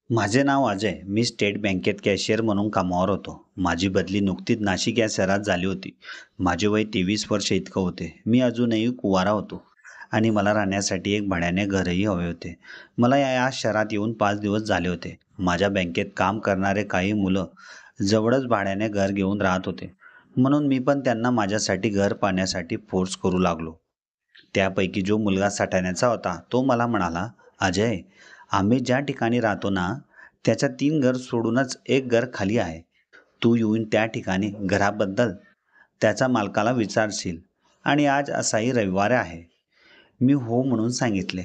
माझे नाव अजय. मी स्टेट बँकेत कॅशियर म्हणून कामावर होतो. माझी बदली नुकतीच नाशिक या शहरात झाली होती. माझे वय 23 वर्ष इतकं होते. मी अजूनही कुवारा होतो आणि मला राहण्यासाठी एक भाड्याने घरही हवे होते. मला या शहरात येऊन 5 दिवस झाले होते. माझ्या बँकेत काम करणारे काही मुलं जवळच भाड्याने घर घेऊन राहत होते. म्हणून मी पण त्यांना माझ्यासाठी घर पाहण्यासाठी फोर्स करू लागलो. त्यापैकी जो मुलगा सटाण्याचा होता तो मला म्हणाला, "अजय, आम्ही ज्या ठिकाणी राहतो ना, त्याच्या 3 घर सोडूनच एक घर खाली आहे. तू येऊन त्या ठिकाणी घराबद्दल त्याच्या मालकाला विचारशील आणि आज असाही रविवार आहे." मी हो म्हणून सांगितले.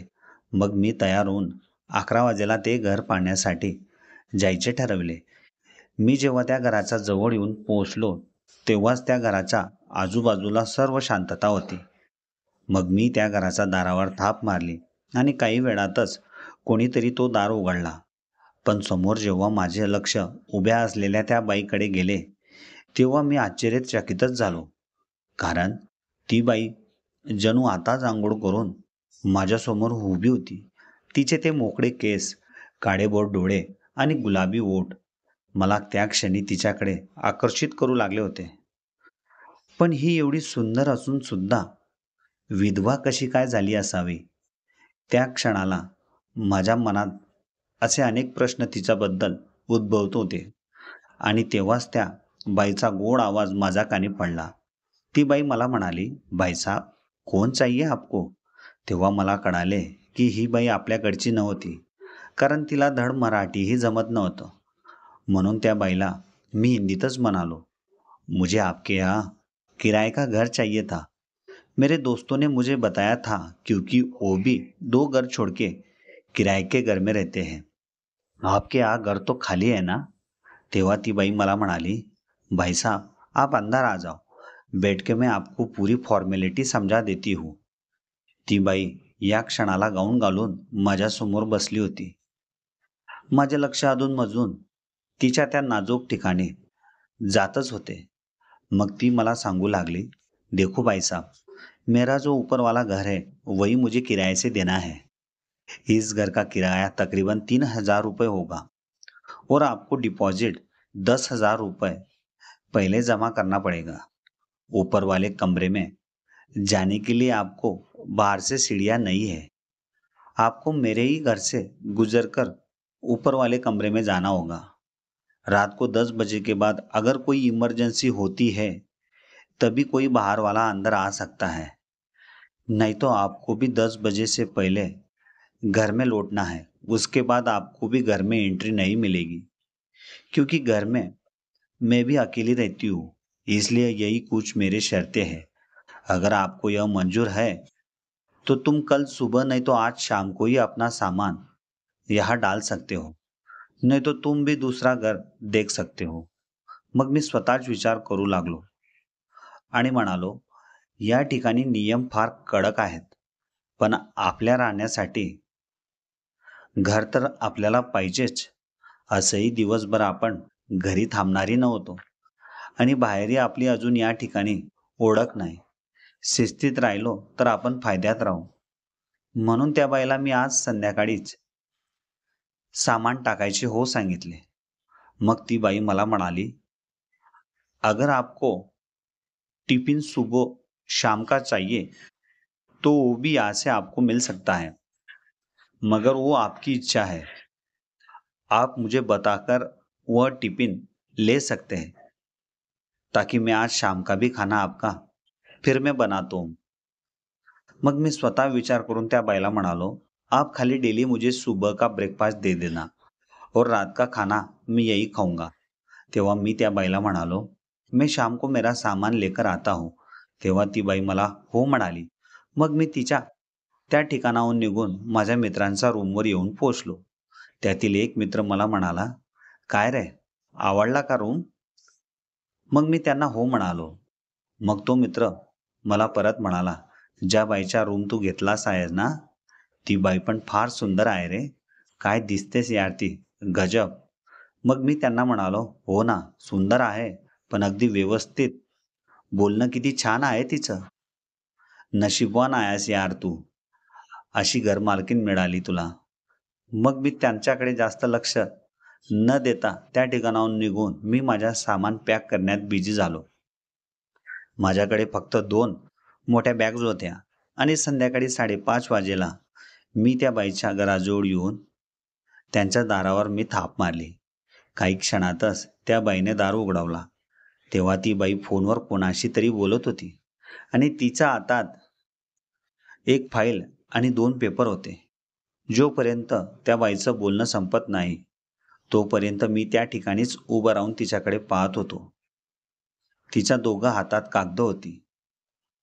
मग मी तयार होऊन 11 वाजेला ते घर पाहण्यासाठी जायचे ठरवले. मी जेव्हा त्या घराच्या जवळ येऊन पोहोचलो, तेव्हाच त्या घराच्या आजूबाजूला सर्व शांतता होती. मग मी त्या घराच्या दारावर थाप मारली आणि काही वेळातच कोणीतरी तो दार उघडला. पण समोर जेव्हा माझे लक्ष उभ्या असलेल्या त्या बाईकडे गेले, तेव्हा मी आश्चर्यचकितच झालो. कारण ती बाई जणू आताच अंघोळ करून माझ्यासमोर उभी होती. तिचे ते मोकळे केस, काळेभोर डोळे आणि गुलाबी ओठ मला त्या क्षणी तिच्याकडे आकर्षित करू लागले होते. पण ही एवढी सुंदर असून सुद्धा विधवा कशी काय झाली असावी? त्या क्षणाला माझ्या मनात असे अनेक प्रश्न तिच्याबद्दल उद्भवत होते. आणि तेव्हाच त्या बाईचा गोड आवाज माझ्या कानी पडला. ती बाई मला म्हणाली, "भाई साहब, कौन चाहिए आपको?" तेव्हा मला कळाले की ही बाई आपल्याकडची नव्हती, कारण तिला धड मराठीही जमत नव्हतं. म्हणून त्या बाईला मी हिंदीतच म्हणालो, "मुझे आपके यहाँ किराए का घर चाहिए था. मेरे दोस्तों ने मुझे बताया था क्योंकि वो भी 2 घर छोड़ के किराए के घर में रहते हैं. आपके यहाँ घर तो खाली है ना?" तेव्हा ती बाई मला म्हणाली, "भाई साहब, आप अंदर आ जाओ. बैठ के मैं आपको पूरी फॉर्मेलिटी समझा देती हूँ." ती बाई या क्षणाला गाऊन घालून माझ्यासमोर बसली होती. माझे लक्ष अधूनमधून तिच्या त्या नाजूक ठिकाणी जातच होते. मग ती मला सांगू लागली, "देखो भाई साहब, मेरा जो ऊपर वाला घर है वही मुझे किराए से देना है. इस घर का किराया तकरीबन 3,000 रुपये होगा और आपको डिपॉजिट 10,000 रुपये पहले जमा करना पड़ेगा. ऊपर वाले कमरे में जाने के लिए आपको बाहर से सीढ़ियाँ नहीं है. आपको मेरे ही घर से गुजरकर ऊपर वाले कमरे में जाना होगा. रात को 10 बजे के बाद अगर कोई इमरजेंसी होती है तभी कोई बाहर वाला अंदर आ सकता है. नहीं तो आपको भी 10 बजे से पहले घर में लौटना है. उसके बाद आपको भी घर में एंट्री नहीं मिलेगी, क्योंकि घर में मैं भी अकेली रहती हूँ. इसलिए यही कुछ मेरी शर्तें हैं. अगर आपको यह मंजूर है तो तुम कल सुबह नहीं तो आज शाम को ही अपना सामान यहाँ डाल सकते हो. नाही तो तुम भी दूसरा घर देख सकते हो." मग मी स्वतःच विचार करू लागलो आणि म्हणालो, या ठिकाणी नियम फार कडक आहेत, पण आपल्या राहण्यासाठी घर तर आपल्याला पाहिजेच. असंही दिवसभर आपण घरी थांबणारी नव्हतो आणि बाहेरही आपली अजून या ठिकाणी ओळख नाही. शिस्तीत राहिलो तर आपण फायद्यात राहू. म्हणून त्या बाईला मी आज संध्याकाळीच सामान टाकायचे हो सांगितले. मग ती बाई मला म्हणाली, "अगर आपको टिफिन सुबह शाम का चाहिए तो वो भी यहाँ से आपको मिल सकता है, मगर वो आपकी इच्छा है. आप मुझे बताकर वह टिफिन ले सकते हैं, ताकि मैं आज शाम का भी खाना आपका फिर मैं बनाता हूँ." मग मी स्वतः विचार करून त्या बाईला म्हणालो, "आप खाली डेली मुझे सुबह का ब्रेकफास्ट दे देना और रात का खाना मैं यही खाऊंगा." तेव्हा मी त्या बाईला म्हणालो, "मैं शाम को मेरा सामान लेकर आता हूँ." तेव्हा ती बाई मला हो म्हणाली. मग मी तिच्या त्या ठिकाणाहून निघून माझ्या मित्रांच्या रूमवर येऊन पोहोचलो. त्यातील एक मित्र मला म्हणाला, "काय रे, आवडला का रूम?" मग मी त्यांना हो म्हणालो. मग तो मित्र मला परत म्हणाला, "ज्या बाईचा रूम तू घेतलास आहेस ना, ती बाई पण फार सुंदर आहे रे. काय दिसतेस यार ती, गजब." मग मी त्यांना म्हणालो, "हो ना, सुंदर आहे, पण अगदी व्यवस्थित. बोलणं किती छान आहे तिचं. नशीबवान आहेस यार तू, अशी घरमालकीण मिळाली तुला." मग मी त्यांच्याकडे जास्त लक्ष न देता त्या ठिकाणाहून निघून मी माझ्या सामान पॅक करण्यात बिझी झालो. माझ्याकडे फक्त 2 मोठ्या बॅग्स होत्या आणि संध्याकाळी 5:30 वाजेला मी त्या बाईच्या घराजवळ येऊन त्यांच्या दारावर मी थाप मारली. काही क्षणातच त्या बाईने दार उघडवला. तेव्हा ती बाई फोनवर कोणाशी तरी बोलत होती आणि तिच्या हातात एक फाईल आणि 2 पेपर होते. जोपर्यंत त्या बाईचं बोलणं संपत नाही, तोपर्यंत मी त्या ठिकाणीच उभं राहून तिच्याकडे पाहत होतो. तिच्या दोघं हातात कागदं होती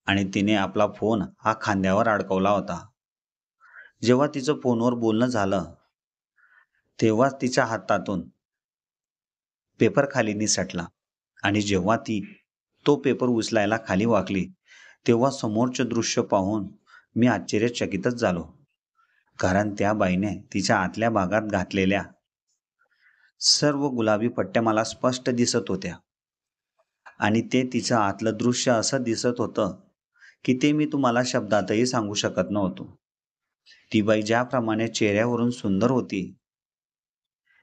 आणि तिने आपला फोन हा खांद्यावर अडकवला होता. जेव्हा तिचं फोनवर बोलणं झालं, तेव्हाच तिच्या हातातून पेपर खाली निसटला आणि जेव्हा ती तो पेपर उचलायला खाली वाकली, तेव्हा समोरचे दृश्य पाहून मी आश्चर्यचकितच झालो. कारण त्या बाईने तिच्या आतल्या भागात घातलेल्या सर्व गुलाबी पट्ट्या मला स्पष्ट दिसत होत्या आणि ते तिचं आतलं दृश्य असं दिसत होतं की ते मी तुम्हाला शब्दातही सांगू शकत नव्हतो. ती बाई ज्याप्रमाणे चेहऱ्यावरून सुंदर होती,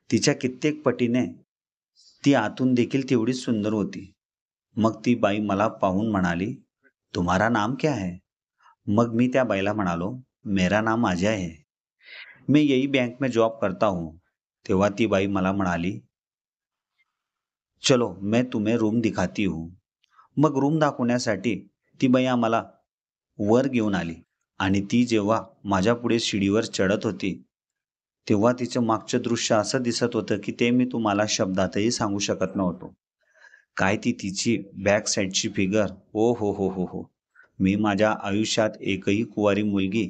तिच्या कित्येक पटीने ती आतून देखील तेवढीच सुंदर होती. मग ती बाई मला पाहून म्हणाली, तुम्हारा नाम क्या है? मग मी त्या बाईला म्हणालो, मेरा नाम अजय है. मैं यही बैंक में जॉब करता हूँ. तेव्हा ती बाई मला म्हणाली, चलो मैं तुम्हें रूम दिखाती हूँ. मग रूम दाखवण्यासाठी ती बाई आम्हाला वर घेऊन आली आणि ती जेव्हा माझ्या पुढे शिडीवर चढत होती, तेव्हा तिचं मागचं दृश्य असं दिसत होतं की ते मी तुम्हाला शब्दातही सांगू शकत नव्हतो. काय ती तिची बॅक साईडची फिगर, ओ हो हो हो हो. मी माझ्या आयुष्यात एकही कुवारी मुलगी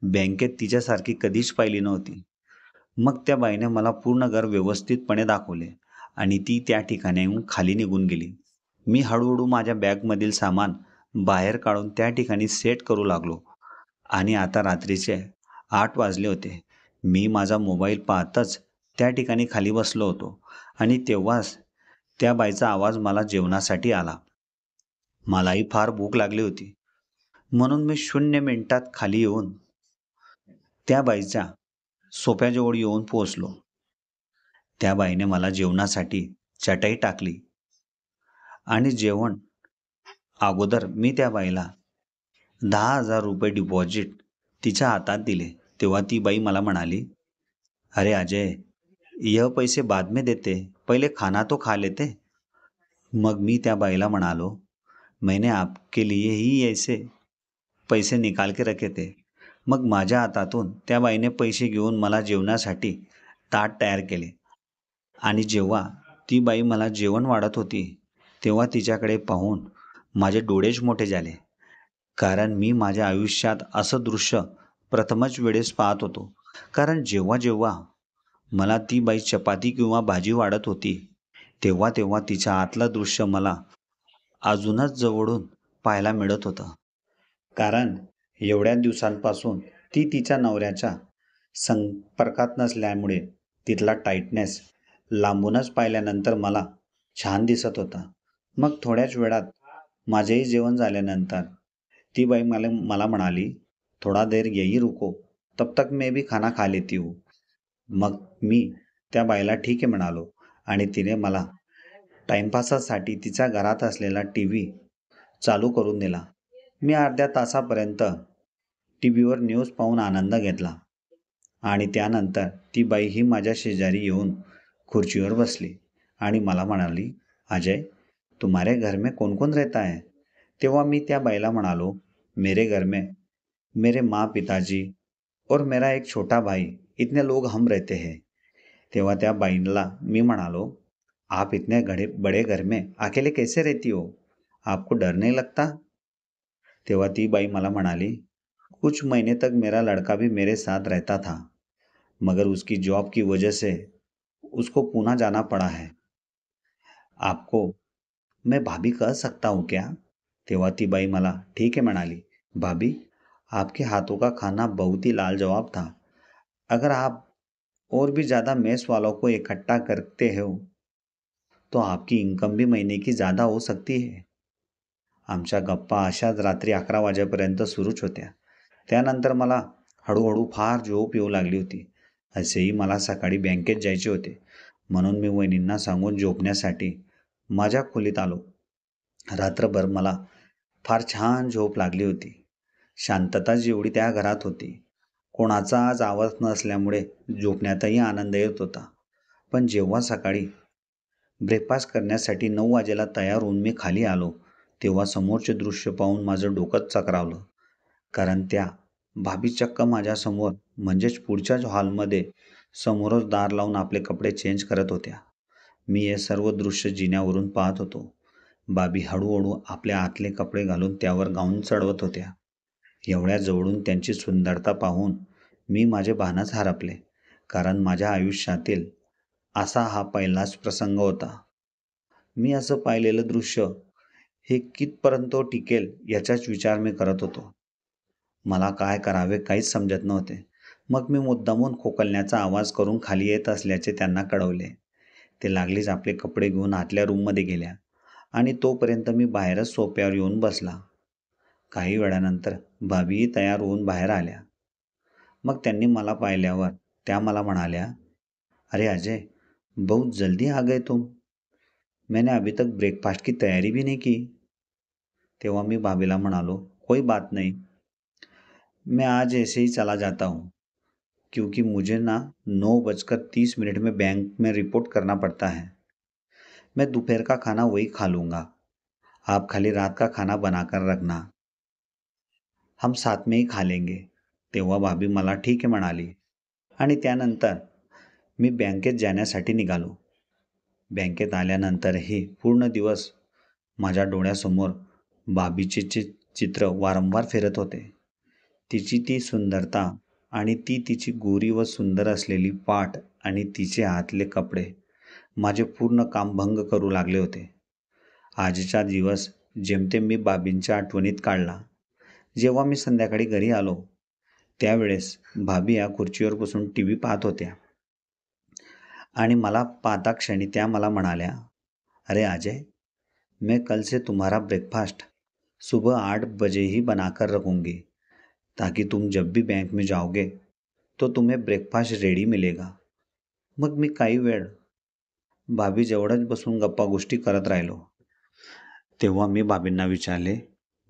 बँकेत तिच्यासारखी कधीच पाहिली नव्हती. मग त्या बाईने मला पूर्ण घर व्यवस्थितपणे दाखवले आणि ती त्या ठिकाणाहून खाली निघून गेली. मी हळूहळू माझ्या बॅगमधील सामान बाहेर काढून त्या ठिकाणी सेट करू लागलो आणि आता रात्रीचे 8 वाजले होते. मी माझा मोबाईल पाहतच त्या ठिकाणी खाली बसलो होतो आणि तेव्हाच त्या बाईचा आवाज मला जेवणासाठी आला. मलाही फार भूक लागली होती, म्हणून मी 0 मिनिटात खाली येऊन त्या बाईच्या सोफ्याजवळ येऊन पोहोचलो. त्या बाईने मला जेवणासाठी चटई टाकली आणि जेवण अगोदर मी त्या बाईला 10,000 रुपये डिपॉझिट तिच्या हातात दिले. तेव्हा ती बाई मला म्हणाली, अरे अजय, यह पैसे बाद में देते, पहिले खाना तो खा लेते. मग मी त्या बाईला म्हणालो, मैंने आपके लिए ही ऐसे पैसे निकाल के रखे थे. मग माझ्या हातातून त्या बाईने पैसे घेऊन मला जेवणासाठी ताट तयार केले आणि जेव्हा ती बाई मला जेवण वाढत होती, तेव्हा तिच्याकडे पाहून माझे डोळेच मोठे झाले. कारण मी माझ्या आयुष्यात असं दृश्य प्रथमच वेळेस पाहत होतो. कारण जेव्हा जेव्हा मला ती बाई चपाती किंवा भाजी वाढत होती, तेव्हा तेव्हा तिच्या आतलं दृश्य मला अजूनच जवळून पाहायला मिळत होतं. कारण एवढ्या दिवसांपासून ती तिच्या नवऱ्याच्या संपर्कात नसल्यामुळे तिथला टाईटनेस लांबूनच पाहिल्यानंतर मला छान दिसत होता. मग थोड्याच वेळात माझेही जेवण झाल्यानंतर ती बाई मला म्हणाली, थोडा देर यही रुको, तब तक मैं भी खाना खा लेती हूँ. मग मी त्या बाईला ठीक आहे म्हणालो आणि तिने मला टाइमपासासाठी तिच्या घरात असलेला टीव्ही चालू करून दिला. मी अर्ध्या तासापर्यंत टीव्हीवर न्यूज पाहून आनंद घेतला आणि त्यानंतर ती बाई ही माझ्या शेजारी येऊन खुर्चीवर बसली आणि मला म्हणाली, अजय, तुम्हारे घर में कौन कौन रहता है? तेव्हा मी त्या बाईला म्हणालो, मेरे घर में मेरे माँ पिताजी और मेरा एक छोटा भाई, इतने लोग हम रहते हैं. तेव्हा त्या बाईला मी म्हणालो, आप इतने बड़े घर में अकेले कैसे रहती हो? आपको डर नहीं लगता? तेव्हा ती बाई मला म्हणाली, कुछ महीने तक मेरा लड़का भी मेरे साथ रहता था, मगर उसकी जॉब की वजह से उसको पुणे जाना पड़ा है. आपको मैं भाभी कह सकता हूँ क्या? तेव्हा ती बाई मला ठीक है म्हणाली. भाभी, आपके हाथों का खाना बहुत ही लाजवाब था. अगर आप और भी ज़्यादा मेस वालों को इकट्ठा करते हो तो आपकी इन्कम भी महीने की ज़्यादा हो सकती है. आमच्या गप्पा अशाच रात्री 11 वाजेपर्यंत सुरूच होत्या. त्यानंतर मला हळूहळू फार झोप येऊ लागली होती. असेही मला सकाळी बँकेत जायचे होते, म्हणून मी वहिनींना सांगून झोपण्यासाठी माझ्या खोलीत आलो. रात्रभर मला फार छान झोप लागली होती. शांतता जेवढी त्या घरात होती. कोणाचा आज आवाज नसल्यामुळे झोपण्यातही आनंद येत होता. पण जेव्हा सकाळी ब्रेकफास्ट करण्यासाठी 9 वाजेला तयार होऊन मी खाली आलो, तेव्हा समोरचे दृश्य पाहून माझं डोकंच चक्रावलं. कारण त्या भाभी चक्क माझ्यासमोर म्हणजेच पुढच्याच हॉलमध्ये समोरच दार लावून आपले कपडे चेंज करत होत्या. मी हे सर्व दृश्य जिन्यावरून पाहत होतो. भाभी हळूहळू आपले आतले कपडे घालून त्यावर गाऊन चढवत होत्या. एवढ्या जवळून त्यांची सुंदरता पाहून मी माझे भानच हरपले. कारण माझ्या आयुष्यातील असा हा पहिलाच प्रसंग होता. मी असं पाहिलेलं दृश्य हे कितपर्यंत टिकेल याचाच विचार मी करत होतो. मला काय करावे काहीच समजत नव्हते. मग मी मुद्दामून खोकलण्याचा आवाज करून खाली येत असल्याचे त्यांना कळवले. ते लागलीच आपले कपडे घेऊन आतल्या रूममध्ये गेल्या आणि तोपर्यंत मी बाहेरच सोफ्यावर येऊन बसला. काही वेळानंतर भाभीही तयार होऊन बाहेर आल्या. मग त्यांनी मला पाहिल्यावर त्या मला म्हणाल्या, "अरे अजय, बहुत जल्दी आ गए तुम. मैंने अभी तक ब्रेकफास्ट की तयारी भी नहीं की." तेव्हा मी भाभीला म्हणालो, "कोई बात नहीं, मैं आज ऐसे ही चला जाता हूँ, क्योंकि मुझे ना 9:30 में बैंक में रिपोर्ट करना पड़ता है. मैं दोपहर का खाना वही खा लूँगा. आप खाली रात का खाना बनाकर रखना. हम साथ में ही खा लेंगे." तेव्हा भाभी मला ठीक आहे म्हणाली आणि त्यानंतर मी बँकेत जाण्यासाठी निघालो. बँकेत आल्यानंतरही पूर्ण दिवस माझ्या डोळ्यासमोर भाभीचे चित्र वारंवार फिरत होते. तिची ती सुंदरता आणि ती तिची गोरी व सुंदर असलेली पाठ आणि तिचे आतले कपडे माझे पूर्ण काम भंग करू लागले होते. आजचा दिवस जेमतेम मी भाभींच्या आठवणीत काढला. जेव्हा मी संध्याकाळी घरी आलो त्यावेळेस भाभी या खुर्चीवर बसून टीव्ही पाहत होत्या आणि मला पाहता क्षणी त्या मला म्हणाल्या, "अरे अजय, मैं कल से तुम्हारा ब्रेकफास्ट सुबह 8 बजे ही बनाकर रखूंगी, ताकि तुम जब भी बैंक में जाओगे तो तुम्हें ब्रेकफास्ट रेडी मिलेगा." मग मी काही वेळ भाभी जवळच बसून गप्पा गोष्टी करत राहिलो. तेव्हा मी भाभींना विचारले,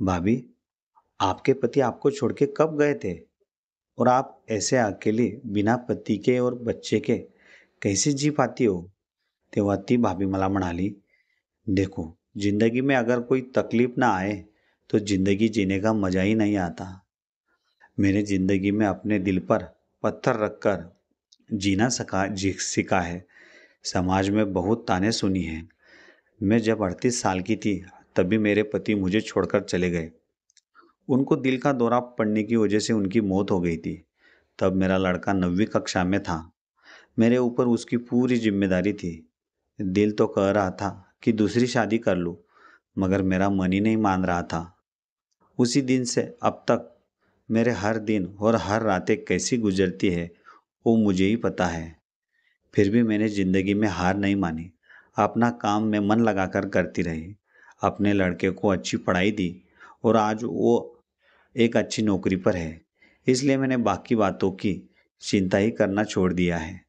"भाभी, आपके पति आपको छोड़ के कब गए थे? और आप ऐसे अकेले बिना पति के और बच्चे के कैसे जी पाती हो?" तेव्हा ती भाभी मला म्हणाली, "देखो, जिंदगी में अगर कोई तकलीफ ना आए तो जिंदगी जीने का मजा ही नहीं आता. मैंने जिंदगी में अपने दिल पर पत्थर रखकर जीना सीखा है. समाज में बहुत ताने सुनी है. मैं जब 38 साल की थी तभी मेरे पति मुझे छोड़कर चले गए. उनको दिल का दौरा पड़ने की वजह से उनकी मौत हो गई थी. तब मेरा लड़का 9वीं कक्षा में था. मेरे ऊपर उसकी पूरी जिम्मेदारी थी. दिल तो कह रहा था कि दूसरी शादी कर लूँ, मगर मेरा मन ही नहीं मान रहा था. उसी दिन से अब तक मेरे हर दिन और हर रातें कैसी गुजरती है वो मुझे ही पता है. फिर भी मैंने ज़िंदगी में हार नहीं मानी. अपना काम में मन लगाकर करती रही. अपने लड़के को अच्छी पढ़ाई दी और आज वो एक अच्छी नौकरी पर है. इसलिए मैंने बाकी बातों की चिंता ही करना छोड़ दिया है."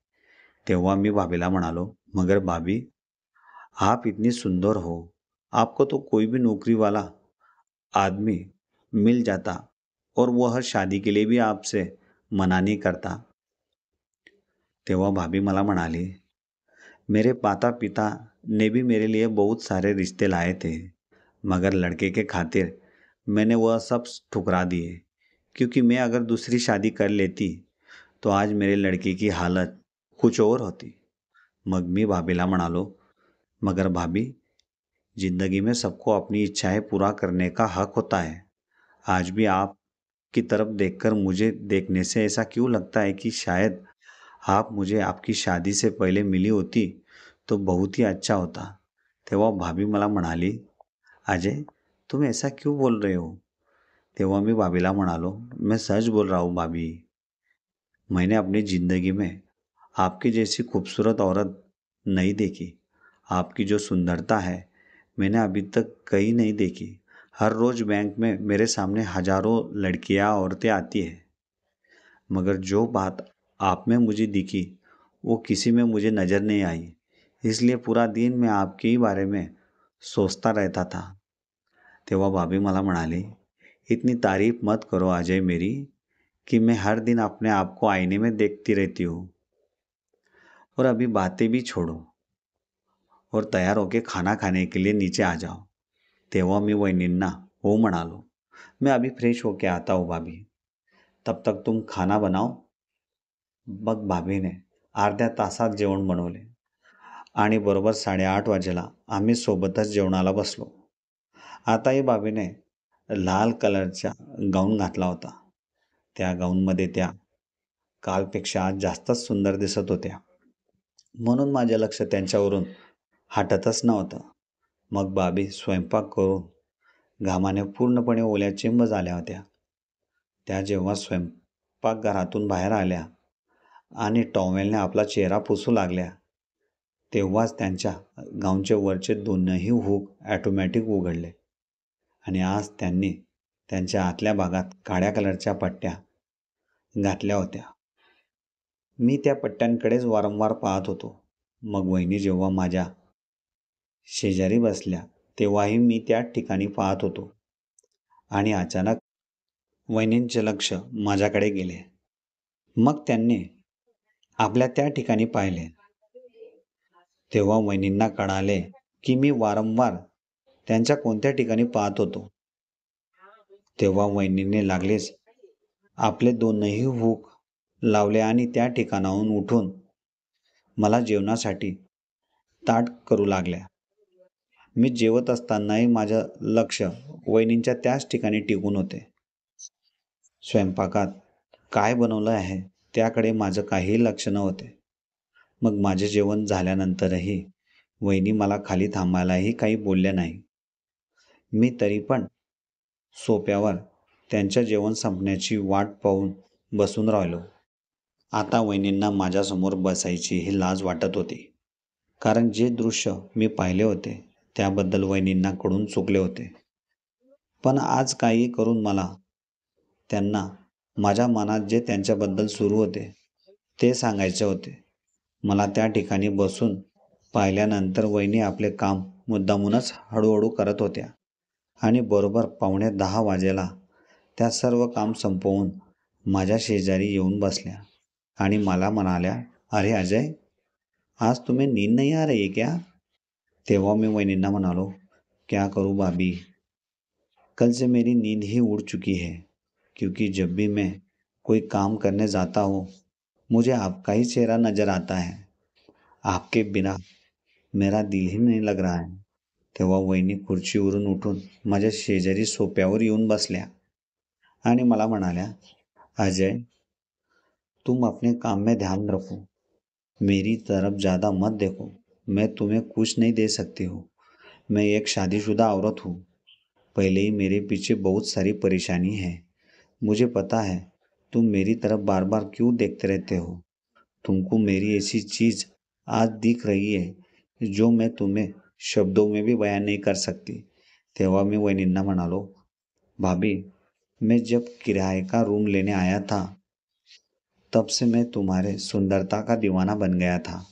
तेव्हा मी भाभीला म्हणालो, "मगर भाभी, आप इतनी सुंदर हो. आपको तो कोई भी नौकरी वाला आदमी मिल जाता और वह शादी के लिए भी आपसे मना नहीं करता." तेव्हा भाभी मला म्हणाली, "मेरे माता पिता ने भी मेरे लिए बहुत सारे रिश्ते लाए थे, मगर लड़के के खातिर मैंने वह सब ठुकरा दिए. क्योंकि मैं अगर दूसरी शादी कर लेती तो आज मेरे लड़के की हालत कुछ और होती." मग मी भाभीला म्हणालो, "मगर भाभी, जिंदगी में सबको अपनी इच्छाएं पूरा करने का हक होता है. आज भी आप की तरफ देखकर मुझे देखने से ऐसा क्यों लगता है कि शायद आप मुझे आपकी शादी से पहले मिली होती तो बहुत ही अच्छा होता." तेव्हा भाभी मला म्हणाली, "अजय, तुम ऐसा क्यों बोल रहे हो?" तेव्हा मी भाभीला म्हणालो, "मैं सच बोल रहा हूँ भाभी. मैंने अपनी ज़िंदगी में आपकी जैसी खूबसूरत औरत नहीं देखी. आपकी जो सुंदरता है मैंने अभी तक कहीं नहीं देखी. हर रोज़ बैंक में मेरे सामने हजारों लड़कियां औरतें आती हैं, मगर जो बात आप में मुझे दिखी, वो किसी में मुझे नज़र नहीं आई। इसलिए पूरा दिन मैं आपके ही बारे में सोचता रहता था। तेव्हा भाभी मला म्हणाली, इतनी तारीफ मत करो अजय मेरी, कि मैं हर दिन अपने आप को आईने में देखती रहती हूँ। और अभी बातें भी छोड़ो और तैयार होके खाना खाने के लिए नीचे आ जाओ। तेव्हा मी वहिनींना हो म्हणालो, मैं अभी फ्रेश होके आता हूँ भाभी, तब तक तुम खाना बनाओ। मग भाभीने अर्ध्या तासात जेवण बनवले आणि बरोबर 8:30 वाजेला आम्ही सोबतच जेवणाला बसलो. आताही भाभीने लाल कलरचा गाऊन घातला होता. त्या गाऊनमध्ये त्या कालपेक्षा आज जास्तच सुंदर दिसत होत्या. म्हणून माझे लक्ष त्यांच्यावरून हटतच नव्हतं. मग भाभी स्वयंपाक करून घामाने पूर्णपणे ओल्या चिंब झाल्या होत्या. त्या जेव्हा स्वयंपाकघरातून बाहेर आल्या आणि टॉवेलने आपला चेहरा पुसू लागल्या, तेव्हाच त्यांच्या गाऊनचे वरचे दोनही हुक ॲटोमॅटिक उघडले आणि आज त्यांनी त्यांच्या आतल्या भागात काळ्या कलरच्या पट्ट्या घातल्या होत्या. मी त्या पट्ट्यांकडेच वारंवार पाहत होतो. मग वहिनी जेव्हा माझ्या शेजारी बसल्या, तेव्हाही मी त्याच ठिकाणी पाहत होतो आणि अचानक वहिनींचे लक्ष माझ्याकडे गेले. मग त्यांनी आपल्या त्या ठिकाणी पाहिले. तेव्हा वहिनींना कळाले की मी वारंवार त्यांच्या कोणत्या ठिकाणी पाहत होतो. तेव्हा वहिनीने लागलेच आपले दोनही हुक लावले आणि त्या ठिकाणाहून उठून मला जेवणासाठी ताट करू लागल्या. मी जेवत असतानाही माझं लक्ष वहिनींच्या त्याच ठिकाणी टिकून होते. स्वयंपाकात काय बनवलं आहे त्याकडे माझं काहीही लक्ष नव्हते. मग माझे जेवण झाल्यानंतरही वहिनी मला खाली थांबायलाही काही बोलल्या नाही. मी तरी पण सोफ्यावर त्यांच्या जेवण संपण्याची वाट पाहून बसून राहिलो. आता वहिनींना माझ्यासमोर बसायचीही लाज वाटत होती, कारण जे दृश्य मी पाहिले होते त्याबद्दल वहिनींना कडून चुकले होते. पण आज काही करून मला त्यांना माझ्या मनात जे त्यांच्याबद्दल सुरू होते ते सांगायचे होते. मला त्या ठिकाणी बसून पाहिल्यानंतर वहिनी आपले काम मुद्दामूनच हळूहळू करत होत्या आणि बरोबर 9:45 वाजेला त्या सर्व काम संपवून माझ्या शेजारी येऊन बसल्या आणि मला म्हणाल्या, अरे अजय, आज तुम्हें नींद नहीं आ रही है क्या? तेव्हा मी वहिनींना म्हणालो, क्या करूँ भाभी, कल से मेरी नींद ही उड़ चुकी है, क्योंकि जब भी मैं कोई काम करने जाता हूँ मुझे आपका ही चेहरा नज़र आता है. आपके बिना मेरा दिल ही नहीं लग रहा है. तेव्हा वहिनी खुर्चीवरून उठून माझ्या शेजारी सोफ्यावर येऊन बसल्या आणि मला म्हणाल्या, अजय, तुम अपने काम में ध्यान रखो, मेरी तरफ ज़्यादा मत देखो. मैं तुम्हें कुछ नहीं दे सकती हूँ. मैं एक शादीशुदा औरत हूँ. पहले ही मेरे पीछे बहुत सारी परेशानी है. मुझे पता है तुम मेरी तरफ बार बार क्यों देखते रहते हो. तुमको मेरी ऐसी चीज़ आज दिख रही है जो मैं तुम्हें शब्दों में भी बयान नहीं कर सकती. तेव्हा मी वहिनींना म्हणालो, भाभी, मैं जब किराए का रूम लेने आया था तब से मैं तुम्हारे सुंदरता का दीवाना बन गया था.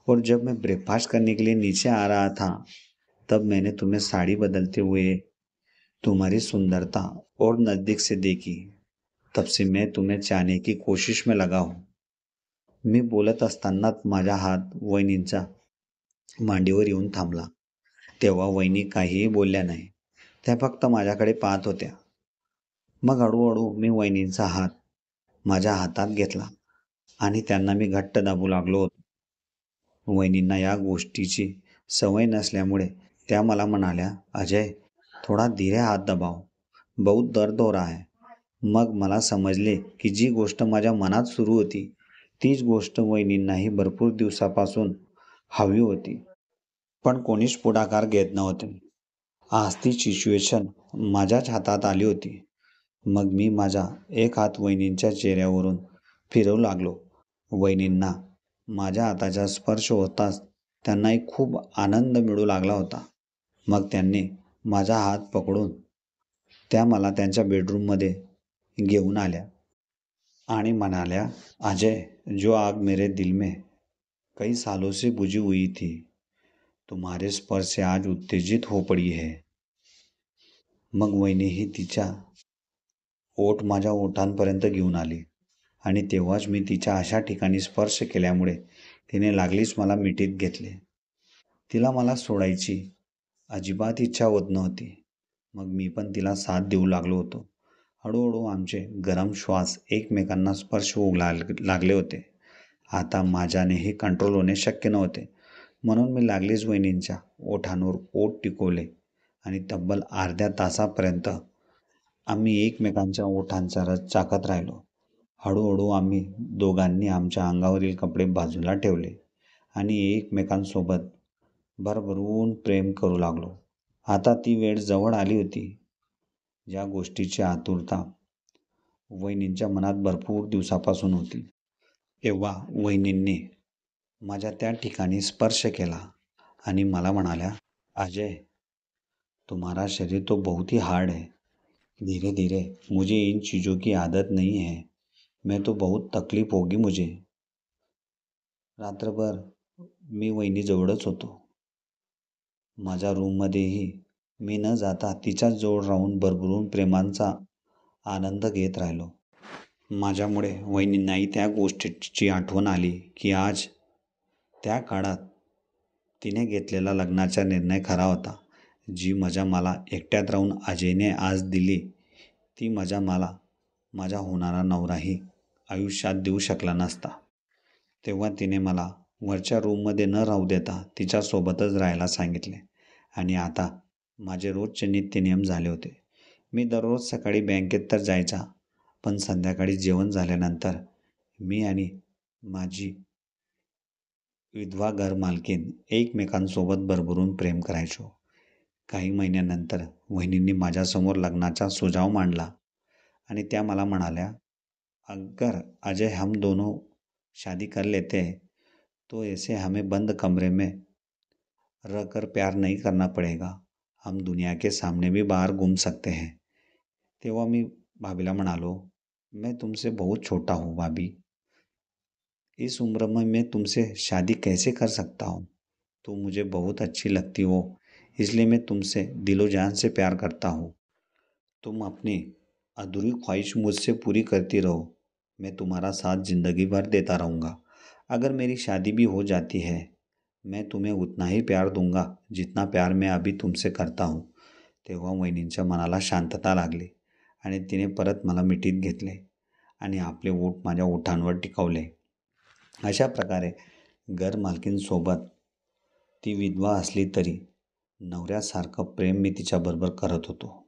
और जब मैं ब्रेकफास्ट करने के लिए नीचे आ रहा था तब मैंने तुम्हें साड़ी बदलते हुए तुम्हारी सुंदरता और नज़दीक से देखी. तब से मैं तुम्हें चाहने की कोशिश में लगा हूँ. मी बोलत असतानाच माझा हात वहिनींचा मांडीवर येऊन थांबला. तेव्हा वहिनी काहीही बोलल्या नाही. त्या फक्त माझ्याकडे पाहत होत्या. मग हळूहळू मी वहिनींचा हात माझ्या हातात घेतला आणि त्यांना मी घट्ट दाबू लागलो होतो. वहिनींना या गोष्टीची सवय नसल्यामुळे त्या मला म्हणाल्या, अजय, थोडा धीरे हात दबाव, बहुत दर्द हो रहा है. मग मला समजले की जी गोष्ट माझ्या मनात सुरू होती तीच गोष्ट वहिनींनाही भरपूर दिवसापासून हवी होती, पण कोणीच पुढाकार घेत नव्हते. आज ती सिच्युएशन माझ्याच हातात आली होती. मग मी माझा एक हात वहिनींच्या चेहऱ्यावरून फिरवू लागलो. वहिनींना माझ्या हाताचा स्पर्श होताच त्यांनाही खूप आनंद मिळू लागला होता. मग त्यांनी माझा हात पकडून त्या मला त्यांच्या बेडरूममध्ये घेऊन आल्या आणि म्हणाल्या, अजय, जो आग मेरे दिल में कई सालों से बुझी हुई थी, तुम्हारे स्पर्श से आज उत्तेजित हो पड़ी है. मग वहिनीही तिच्या ओठ माझ्या ओठांपर्यंत घेऊन आली आणि तेव्हाच मी तिच्या अशा ठिकाणी स्पर्श केल्यामुळे तिने लागलीच मला मिठीत घेतले. तिला मला सोडायची अजिबात इच्छा होत नव्हती. मग मी पण तिला साथ देऊ लागलो होतो. हळूहळू आमचे गरम श्वास एकमेकांना स्पर्श होऊ लागले होते. आता माझ्यानेही कंट्रोल होणे शक्य नव्हते. म्हणून मी लागलीच वहिनींच्या ओठांवर ओठ टिकवले आणि तब्बल अर्ध्या तासापर्यंत आम्ही एकमेकांच्या ओठांचा रस चाखत राहिलो. हळूहळू आम्ही दोघांनी आमच्या अंगावरील कपडे बाजूला ठेवले आणि एकमेकांसोबत भरभरून प्रेम करू लागलो. आता ती वेळ जवळ आली होती ज्या गोष्टीची आतुरता वहिनींच्या मनात भरपूर दिवसापासून होती. तेव्हा वहिनींनी माझ्या त्या ठिकाणी स्पर्श केला आणि मला म्हणाल्या, अजय, तुम्हारा शरीर तो बहुत ही हार्ड है. धीरे धीरे मुझे इन चीज़ों की आदत नहीं है. मैं तो बहुत तकलीफ होगी मुझे. रात्रभर मी वहिनीजवळच होतो. माझ्या रूममध्येही मी न जाता तिच्याच जवळ राहून भरभरून प्रेमांचा आनंद घेत राहिलो. माझ्यामुळे वहिनींनाही त्या गोष्टीची आठवण आली की आज त्या काळात तिने घेतलेला लग्नाचा निर्णय खरा होता. जी मजा मला एकट्यात राहून अजयने आज दिली, ती मजा मला माझा होणारा नवराही आयुष्यात देऊ शकला नसता. तेव्हा तिने मला वरच्या रूममध्ये न राहू देता तिच्यासोबतच राहायला सांगितले आणि आता माझे रोजचे नित्यनियम झाले होते. मी दररोज सकाळी बँकेत तर जायचा, पण संध्याकाळी जेवण झाल्यानंतर मी आणि माझी विधवा घरमालकीन एकमेकांसोबत भरभरून प्रेम करायचो. काही महिन्यानंतर वहिनींनी माझ्यासमोर लग्नाचा सुझाव मांडला आणि त्या मला म्हणाल्या, अगर अजय हम दोनों शादी कर लेते हैं तो ऐसे हमें बंद कमरे में रहकर प्यार नहीं करना पड़ेगा. हम दुनिया के सामने भी बाहर घूम सकते हैं. तेव्हा मी भाभीला म्हणालो, मैं तुमसे बहुत छोटा हूँ भाभी. इस उम्र में मैं तुमसे शादी कैसे कर सकता हूँ. तुम मुझे बहुत अच्छी लगती हो, इसलिए मैं तुमसे दिलो जान से प्यार करता हूँ. तुम अपनी अधूरी ख्वाहिश मुझसे पूरी करती रहो. मैं तुम्हारा साथ जिंदगी भर देता रहूँगा. अगर मेरी शादी भी हो जाती है, मैं तुम्हें उतना ही प्यार दूंगा जितना प्यार मैं अभी तुमसे करता हूँ. तेव्हा वहिनींच्या मनाला शांतता लागली आणि तिने परत मला मिठीत घेतले आणि आपले ओठ माझ्या ओठांवर टिकवले. अशा प्रकारे घरमालकींसोबत ती विधवा असली तरी नवऱ्यासारखं प्रेम मी तिच्याबरोबर करत होतो.